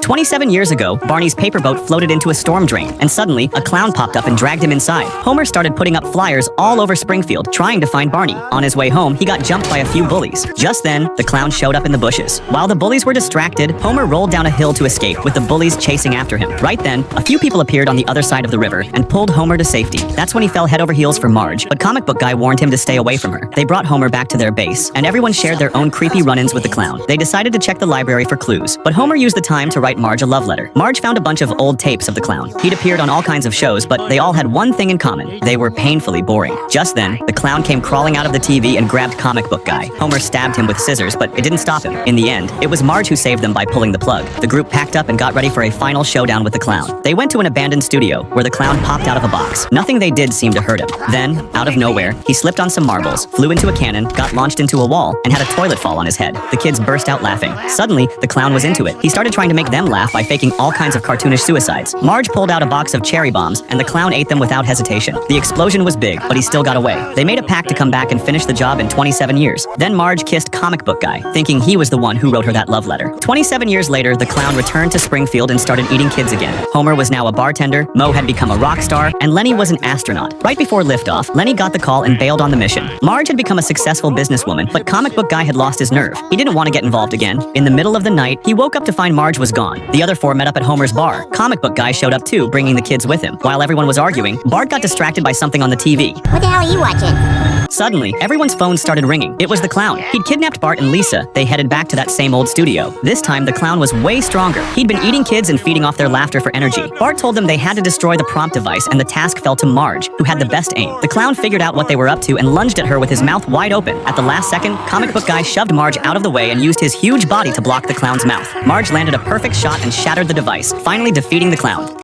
27 years ago, Barney's paper boat floated into a storm drain, and suddenly, a clown popped up and dragged him inside. Homer started putting up flyers all over Springfield, trying to find Barney. On his way home, he got jumped by a few bullies. Just then, the clown showed up in the bushes. While the bullies were distracted, Homer rolled down a hill to escape, with the bullies chasing after him. Right then, a few people appeared on the other side of the river and pulled Homer to safety. That's when he fell head over heels for Marge, but Comic Book Guy warned him to stay away from her. They brought Homer back to their base, and everyone shared their own creepy run-ins with the clown. They decided to check the library for clues, but Homer used the time to write Marge a love letter. Marge found a bunch of old tapes of the clown. He'd appeared on all kinds of shows, but they all had one thing in common. They were painfully boring. Just then, the clown came crawling out of the TV and grabbed Comic Book Guy. Homer stabbed him with scissors, but it didn't stop him. In the end, it was Marge who saved them by pulling the plug. The group packed up and got ready for a final showdown with the clown. They went to an abandoned studio, where the clown popped out of a box. Nothing they did seemed to hurt him. Then, out of nowhere, he slipped on some marbles, flew into a cannon, got launched into a wall, and had a toilet fall on his head. The kids burst out laughing. Suddenly, the clown was into it. He started trying to make them laugh by faking all kinds of cartoonish suicides. Marge pulled out a box of cherry bombs, and the clown ate them without hesitation. The explosion was big, but he still got away. They made a pact to come back and finish the job in 27 years. Then Marge kissed Comic Book Guy, thinking he was the one who wrote her that love letter. 27 years later, the clown returned to Springfield and started eating kids again. Homer was now a bartender, Moe had become a rock star, and Lenny was an astronaut. Right before liftoff, Lenny got the call and bailed on the mission. Marge had become a successful businesswoman, but Comic Book Guy had lost his nerve. He didn't want to get involved again. In the middle of the night, he woke up to find Marge was gone. The other four met up at Homer's bar. Comic Book Guy showed up too, bringing the kids with him. While everyone was arguing, Bart got distracted by something on the TV. What the hell are you watching? Suddenly, everyone's phones started ringing. It was the clown. He'd kidnapped Bart and Lisa. They headed back to that same old studio. This time, the clown was way stronger. He'd been eating kids and feeding off their laughter for energy. Bart told them they had to destroy the prompt device, and the task fell to Marge, who had the best aim. The clown figured out what they were up to and lunged at her with his mouth wide open. At the last second, Comic Book Guy shoved Marge out of the way and used his huge body to block the clown's mouth. Marge landed a perfect shot and shattered the device, finally defeating the clown.